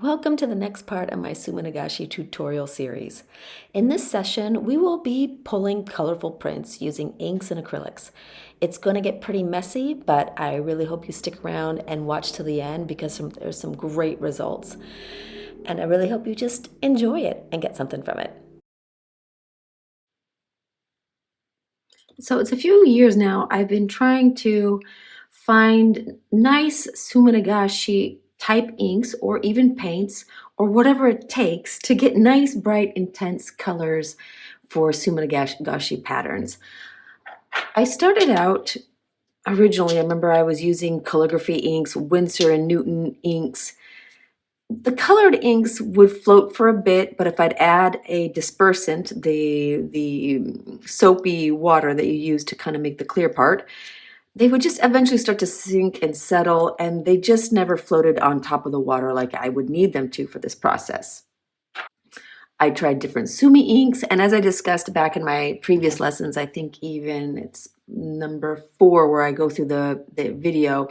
Welcome to the next part of my Suminagashi tutorial series. In this session, we will be pulling colorful prints using inks and acrylics. It's going to get pretty messy, but I really hope you stick around and watch to the end because there's some great results. And I really hope you just enjoy it and get something from it. So it's a few years now, I've been trying to find nice Suminagashi type inks or even paints or whatever it takes to get nice, bright, intense colors for Suminagashi patterns. I started out originally, I remember I was using calligraphy inks, Winsor and Newton inks. The colored inks would float for a bit, but if I'd add a dispersant, the soapy water that you use to kind of make the clear part, they would just eventually start to sink and settle, and they just never floated on top of the water like I would need them to for this process. I tried different Sumi inks, and as I discussed back in my previous lessons, I think even it's number 4 where I go through the video,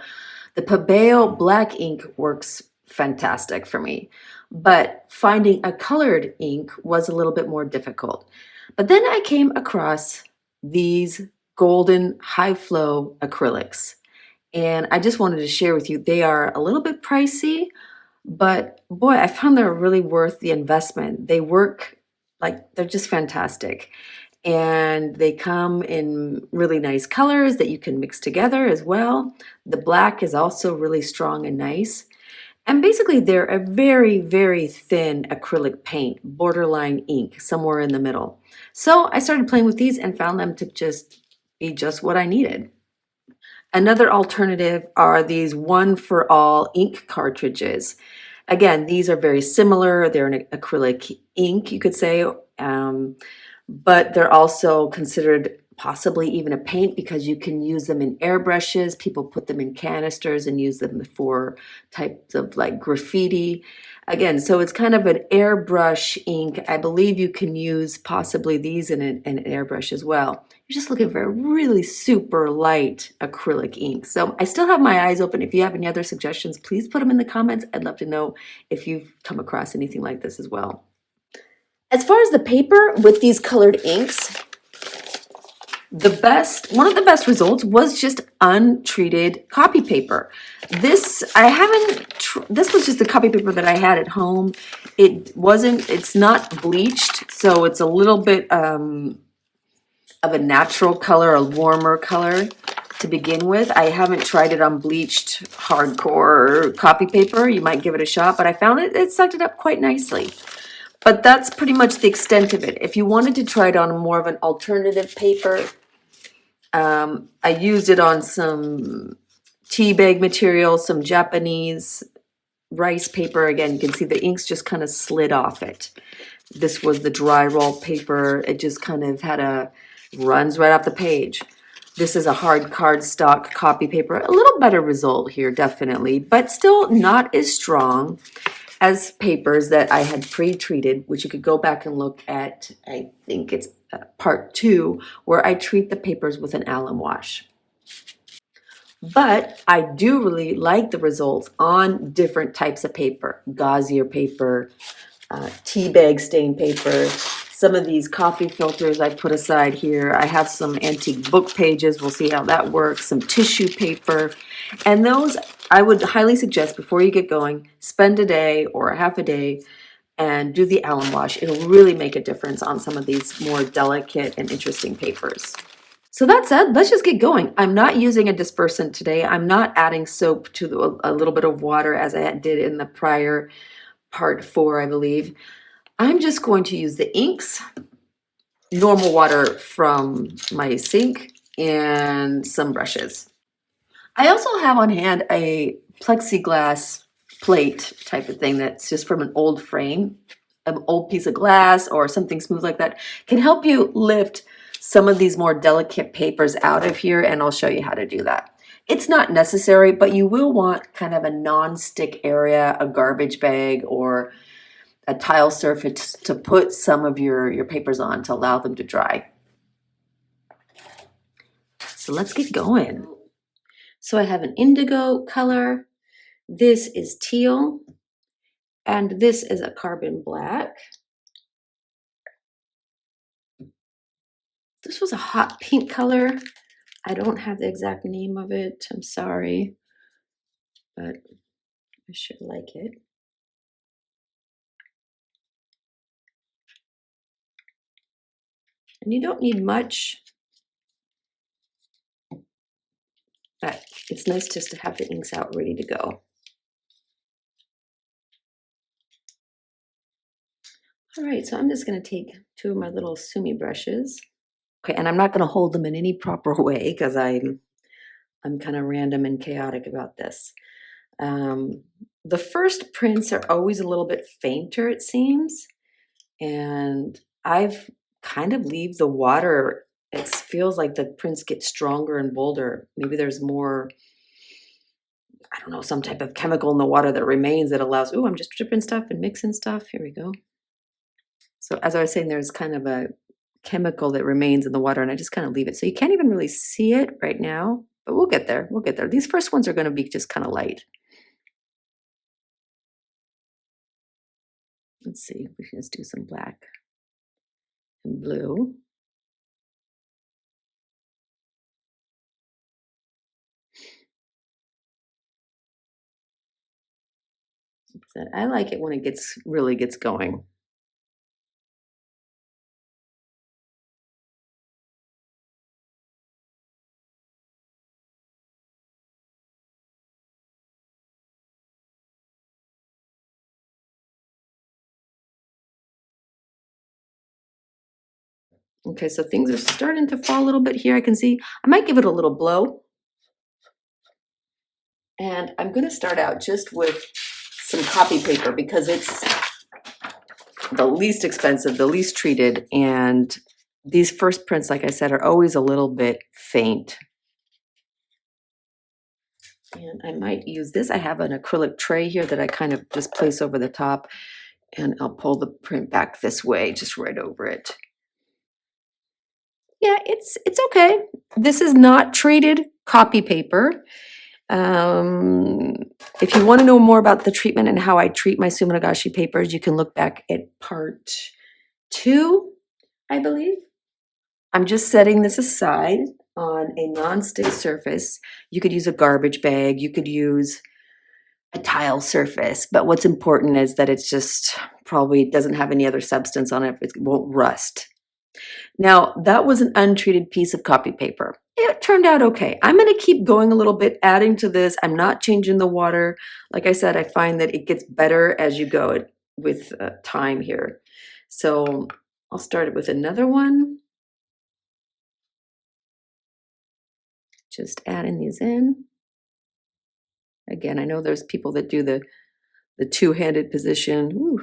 the Bellow black ink works fantastic for me, but finding a colored ink was a little bit more difficult. But then I came across these golden high flow acrylics, and I just wanted to share with you, they are a little bit pricey, but boy, I found they're really worth the investment. They work like they're just fantastic. And they come in really nice colors that you can mix together as well. The black is also really strong and nice. And basically, they're a very, very thin acrylic paint, borderline ink, somewhere in the middle. So I started playing with these and found them to just be just what I needed. Another alternative are these one for all ink cartridges. Again, these are very similar. They're an acrylic ink, you could say, but they're also considered possibly even a paint because you can use them in airbrushes. People put them in canisters and use them for types of like graffiti. Again, so it's kind of an airbrush ink. I believe you can use possibly these in an airbrush as well. You're just looking for a really super light acrylic ink. So I still have my eyes open. If you have any other suggestions, please put them in the comments. I'd love to know if you've come across anything like this as well. As far as the paper with these colored inks, one of the best results was just untreated copy paper. This was just the copy paper that I had at home. It's not bleached, so it's a little bit of a natural color, a warmer color to begin with. I haven't tried it on bleached hardcore copy paper. You might give it a shot, but I found it sucked it up quite nicely. But that's pretty much the extent of it. If you wanted to try it on more of an alternative paper, I used it on some tea bag material, some Japanese rice paper. Again, you can see the inks just kind of slid off it. This was the dry roll paper. It just kind of runs right off the page. This is a hard cardstock copy paper. A little better result here, definitely, but still not as strong as papers that I had pre-treated, which you could go back and look at. I think it's part 2, where I treat the papers with an alum wash. But I do really like the results on different types of paper, gauzier paper, tea bag stain paper, some of these coffee filters I put aside here. I have some antique book pages. We'll see how that works. Some tissue paper. And those I would highly suggest before you get going, spend a day or a half a day and do the alum wash. It'll really make a difference on some of these more delicate and interesting papers. So that said, let's just get going. I'm not using a dispersant today. I'm not adding soap to a little bit of water as I did in the prior part 4, I believe. I'm just going to use the inks, normal water from my sink, and some brushes. I also have on hand a plexiglass plate type of thing that's just from an old frame, an old piece of glass or something smooth like that. Can help you lift some of these more delicate papers out of here, and I'll show you how to do that. It's not necessary, but you will want kind of a non-stick area, a garbage bag, or a tile surface to put some of your papers on to allow them to dry. So let's get going. So I have an indigo color. This is teal. And this is a carbon black. This was a hot pink color. I don't have the exact name of it. I'm sorry, but I should like it. And you don't need much, but it's nice just to have the inks out ready to go. All right, so I'm just going to take two of my little Sumi brushes. Okay, and I'm not going to hold them in any proper way because I'm kind of random and chaotic about this. The first prints are always a little bit fainter, it seems, and I've kind of leave the water. It feels like the prints get stronger and bolder. Maybe there's more, I don't know, some type of chemical in the water that remains that allows, oh, I'm just dripping stuff and mixing stuff. Here we go. So as I was saying, there's kind of a chemical that remains in the water, and I just kind of leave it. So you can't even really see it right now, but we'll get there. We'll get there. These first ones are going to be just kind of light. Let's see, we can just do some black and blue. I like it when it really gets going. Okay, so things are starting to fall a little bit here. I can see, I might give it a little blow. And I'm gonna start out just with some copy paper because it's the least expensive, the least treated, and these first prints, like I said, are always a little bit faint. And I might use this. I have an acrylic tray here that I kind of just place over the top, and I'll pull the print back this way, just right over it. Yeah, it's okay. This is not treated copy paper. If you want to know more about the treatment and how I treat my Suminagashi papers, you can look back at part 2, I believe. I'm just setting this aside on a non-stick surface. You could use a garbage bag, you could use a tile surface, but what's important is that it's just probably doesn't have any other substance on it. It won't rust. Now, that was an untreated piece of copy paper. It turned out okay. I'm going to keep going a little bit, adding to this. I'm not changing the water. Like I said, I find that it gets better as you go with time here. So I'll start it with another one. Just adding these in. Again, I know there's people that do the two-handed position, ooh,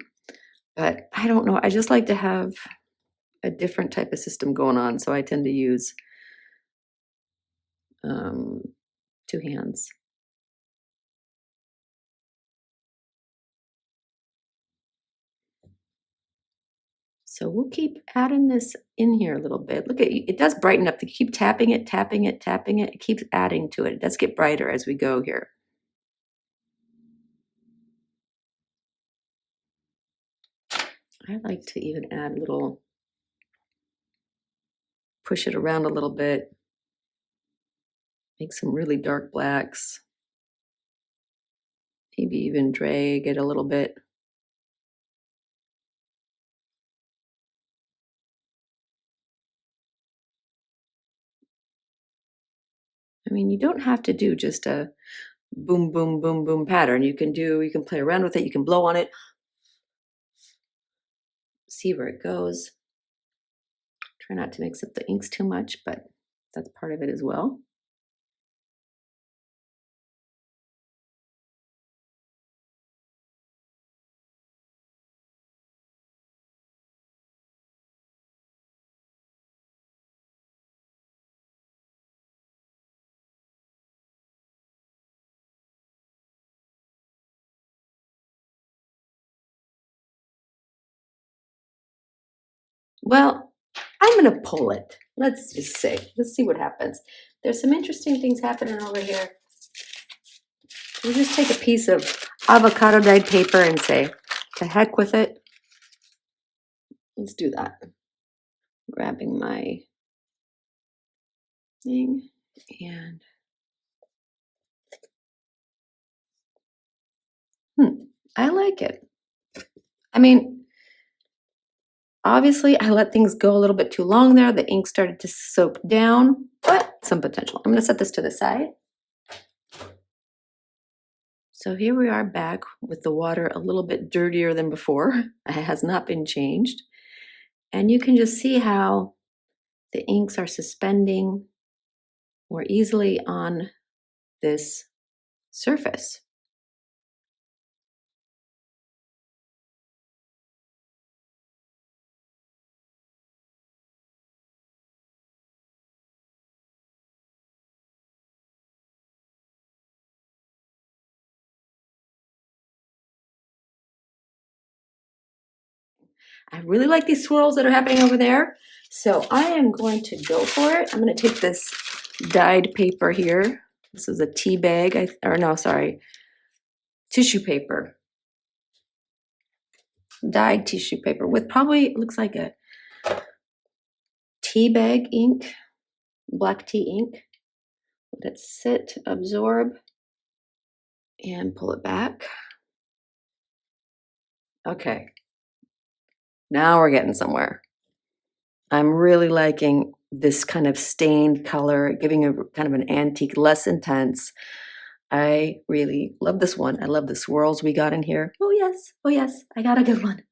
but I don't know. I just like to have a different type of system going on, so I tend to use 2 hands. So we'll keep adding this in here a little bit. Look at it does brighten up. You keep tapping it, tapping it, tapping it. It keeps adding to it. It does get brighter as we go here. I like to even add a little, push it around a little bit, make some really dark blacks, maybe even drag it a little bit. I mean, you don't have to do just a boom, boom, boom, boom pattern. You can play around with it. You can blow on it, see where it goes. Try not to mix up the inks too much, but that's part of it as well. Well, I'm going to pull it. Let's just say, let's see what happens. There's some interesting things happening over here. We'll just take a piece of avocado dyed paper and say, To heck with it. Let's do that. Grabbing my thing and I like it. I mean, obviously I let things go a little bit too long there. The ink started to soak down, but some potential. I'm gonna set this to the side. So here we are back with the water a little bit dirtier than before. It has not been changed. And you can just see how the inks are suspending more easily on this surface. I really like these swirls that are happening over there. So I am going to go for it. I'm going to take this dyed paper here. This is a tea bag, or no, sorry, tissue paper. Dyed tissue paper with probably, looks like a tea bag ink, black tea ink. Let it sit, absorb, and pull it back. Okay, now we're getting somewhere. I'm really liking this kind of stained color, giving a kind of an antique, less intense. I really love this one. I love the swirls we got in here. Oh yes, I got a good one.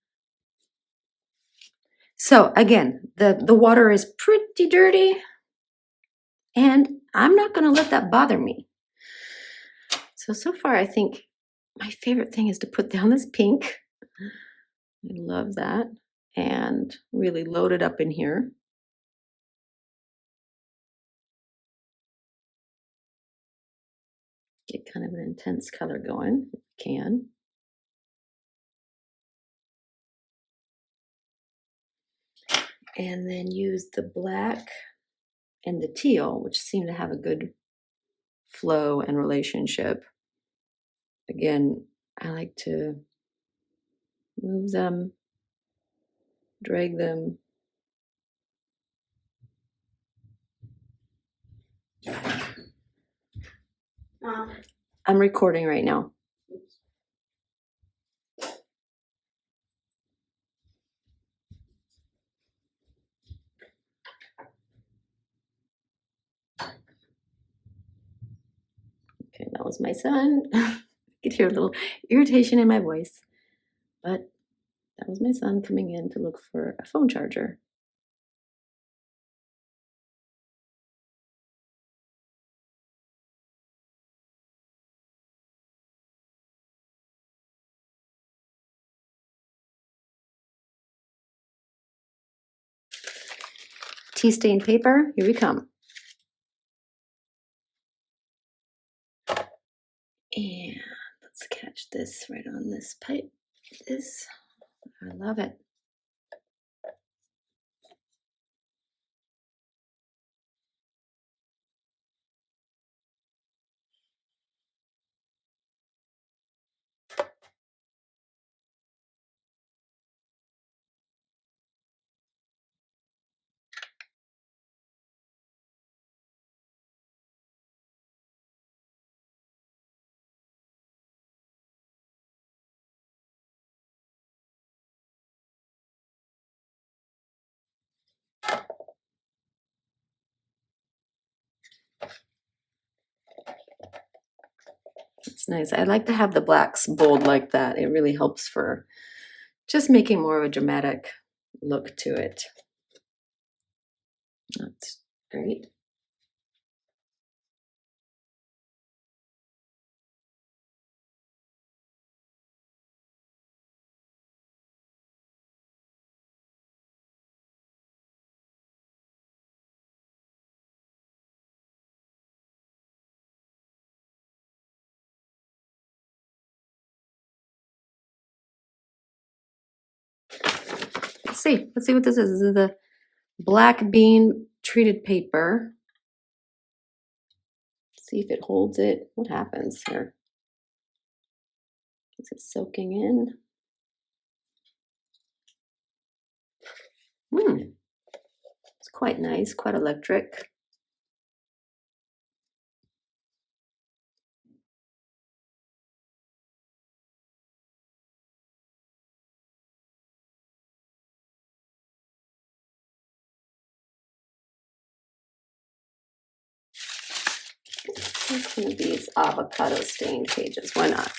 So again, the water is pretty dirty and I'm not gonna let that bother me. So far I think my favorite thing is to put down this pink. I love that. And really load it up in here. Get kind of an intense color going if we can. And then use the black and the teal, which seem to have a good flow and relationship. Again, I like to move them, drag them. I'm recording right now. Okay, that was my son. You could hear a little irritation in my voice, but that was my son coming in to look for a phone charger. Tea stained paper, here we come. And let's catch this right on this pipe. This, I love it. It's nice. I like to have the blacks bold like that. It really helps for just making more of a dramatic look to it. That's great. Let's see what this is. This is the black bean treated paper. See if it holds it. What happens here? Is it soaking in? Hmm, it's quite nice, quite electric. Let's do these avocado stain pages. Why not?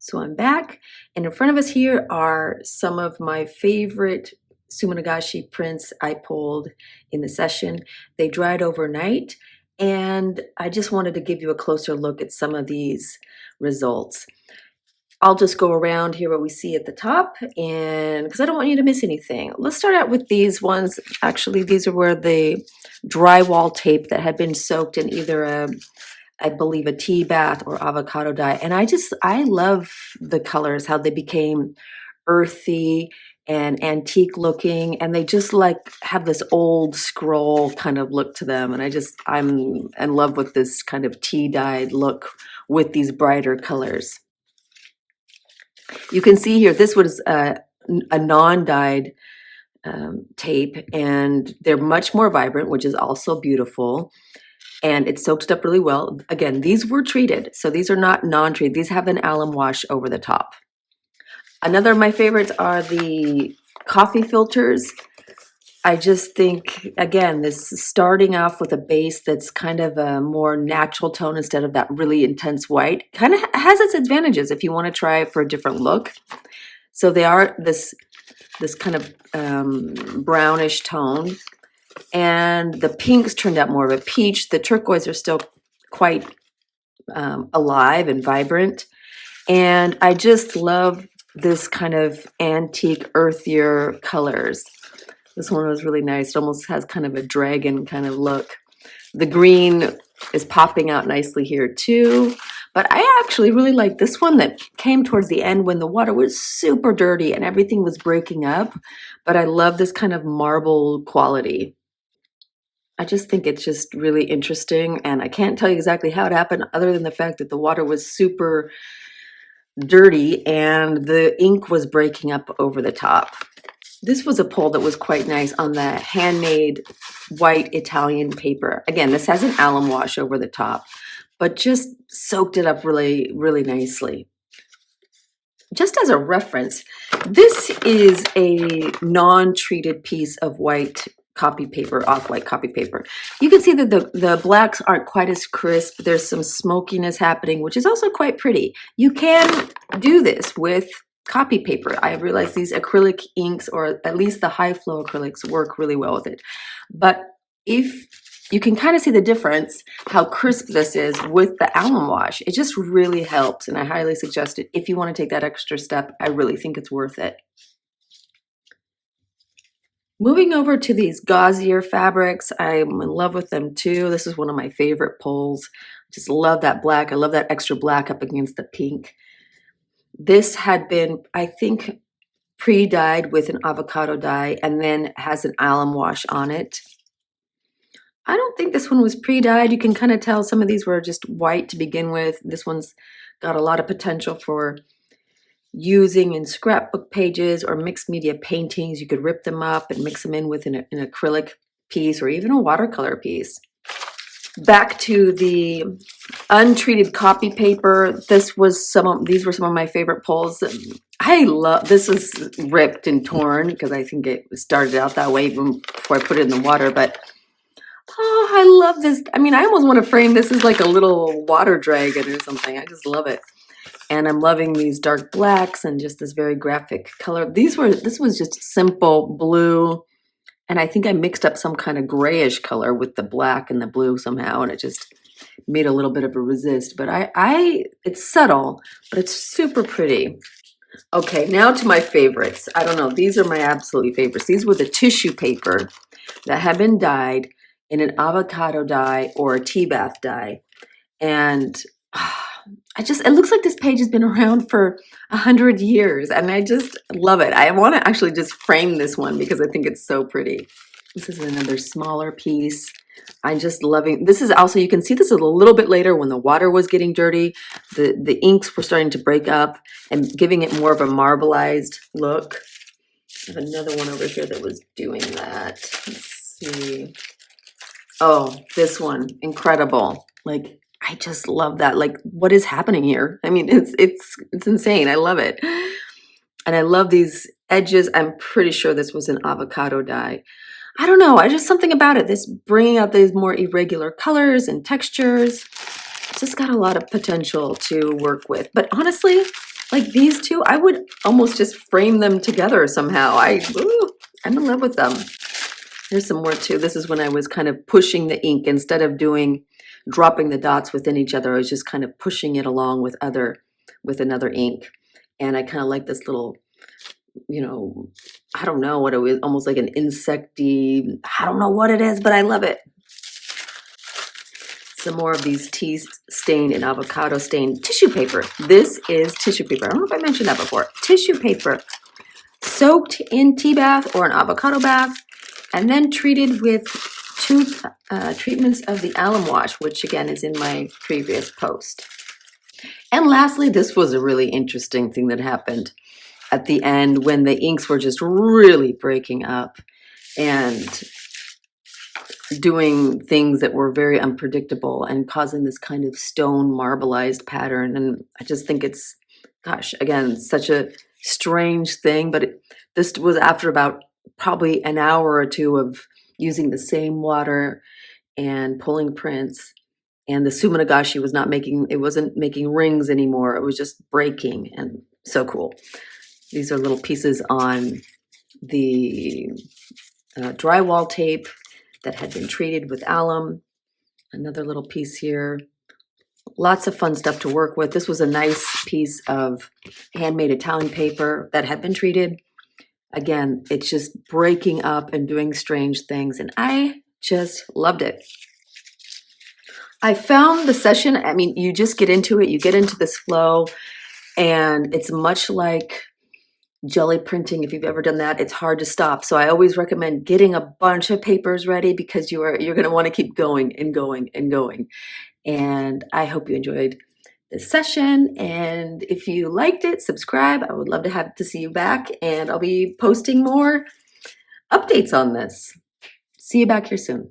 So I'm back, and in front of us here are some of my favorite Suminagashi prints I pulled in the session. They dried overnight, and I just wanted to give you a closer look at some of these results. I'll just go around here what we see at the top, and because I don't want you to miss anything. Let's start out with these ones. Actually, these are where the drywall tape that had been soaked in either I believe a tea bath or avocado dye. And I love the colors, how they became earthy and antique looking. And they just like have this old scroll kind of look to them. And I'm in love with this kind of tea dyed look with these brighter colors. You can see here, this was a non-dyed tape, and they're much more vibrant, which is also beautiful. And it soaked up really well. Again, these were treated, so these are not non-treated. These have an alum wash over the top. Another of my favorites are the coffee filters. I just think, again, this starting off with a base that's kind of a more natural tone instead of that really intense white kind of has its advantages if you want to try it for a different look. So they are this kind of brownish tone. And the pinks turned out more of a peach. The turquoise are still quite alive and vibrant. And I just love this kind of antique, earthier colors. This one was really nice. It almost has kind of a dragon kind of look. The green is popping out nicely here too. But I actually really like this one that came towards the end when the water was super dirty and everything was breaking up. But I love this kind of marble quality. I just think it's just really interesting, and I can't tell you exactly how it happened other than the fact that the water was super dirty and the ink was breaking up over the top. This was a pull that was quite nice on the handmade white Italian paper. Again, this has an alum wash over the top, but just soaked it up really, really nicely. Just as a reference, this is a non-treated piece of white copy paper, off-white copy paper. You can see that the blacks aren't quite as crisp. There's some smokiness happening, which is also quite pretty. You can do this with copy paper. I realize these acrylic inks, or at least the high flow acrylics, work really well with it. But if you can kind of see the difference, how crisp this is with the alum wash. It just really helps, and I highly suggest it. If you want to take that extra step, I really think it's worth it. Moving over to these gauzier fabrics, I'm in love with them too. This is one of my favorite pulls. Just love that black. I love that extra black up against the pink. This had been, I think, pre-dyed with an avocado dye and then has an alum wash on it. I don't think this one was pre-dyed. You can kind of tell some of these were just white to begin with. This one's got a lot of potential for using in scrapbook pages or mixed media paintings. You could rip them up and mix them in with an acrylic piece or even a watercolor piece. Back to the untreated copy paper. These were some of my favorite pulls. I love this. Is ripped and torn because I think it started out that way even before I put it in the water, but oh, I love this. I mean, I almost want to frame this as like a little water dragon or something. I just love it. And I'm loving these dark blacks and just this very graphic color. This was just simple blue. And I think I mixed up some kind of grayish color with the black and the blue somehow. And it just made a little bit of a resist. But it's subtle, but it's super pretty. Okay, now to my favorites. I don't know. These are my absolute favorites. These were the tissue paper that had been dyed in an avocado dye or a tea bath dye. And it looks like this page has been around for 100 years and I just love it. I want to actually just frame this one because I think it's so pretty. This is another smaller piece. I'm just loving, this is also, you can see this a little bit later when the water was getting dirty. The inks were starting to break up and giving it more of a marbleized look. I have another one over here that was doing that. Let's see. Oh, this one, incredible. Like, I just love that. Like, what is happening here? I mean, it's insane. I love it. And I love these edges. I'm pretty sure this was an avocado dye. I don't know. I just something about it. This bringing out these more irregular colors and textures. It's just got a lot of potential to work with. But honestly, like these two, I would almost just frame them together somehow. I'm in love with them. Here's some more too. This is when I was kind of pushing the ink instead of dropping the dots within each other. I was just kind of pushing it along with another ink. And I kind of like this little, I don't know what it was, almost like an insecty, I don't know what it is, but I love it. Some more of these tea stained and avocado stained tissue paper. This is tissue paper. I don't know if I mentioned that before. Tissue paper soaked in tea bath or an avocado bath and then treated with two treatments of the alum wash, which again is in my previous post. And lastly, this was a really interesting thing that happened at the end when the inks were just really breaking up and doing things that were very unpredictable and causing this kind of stone marbleized pattern. And I just think it's, gosh, again, such a strange thing, but this was after about probably an hour or two of using the same water and pulling prints, and the Suminagashi wasn't making rings anymore. It was just breaking, and so cool. These are little pieces on the drywall tape that had been treated with alum. Another little piece here. Lots of fun stuff to work with. This was a nice piece of handmade Italian paper that had been treated. Again, it's just breaking up and doing strange things, and I just loved it. I found the session, I mean, you just get into it, you get into this flow, and it's much like jelly printing. If you've ever done that, it's hard to stop. So I always recommend getting a bunch of papers ready because you're going to want to keep going and going and going. And I hope you enjoyed this session. And if you liked it, subscribe. I would love to see you back, and I'll be posting more updates on this. See you back here soon.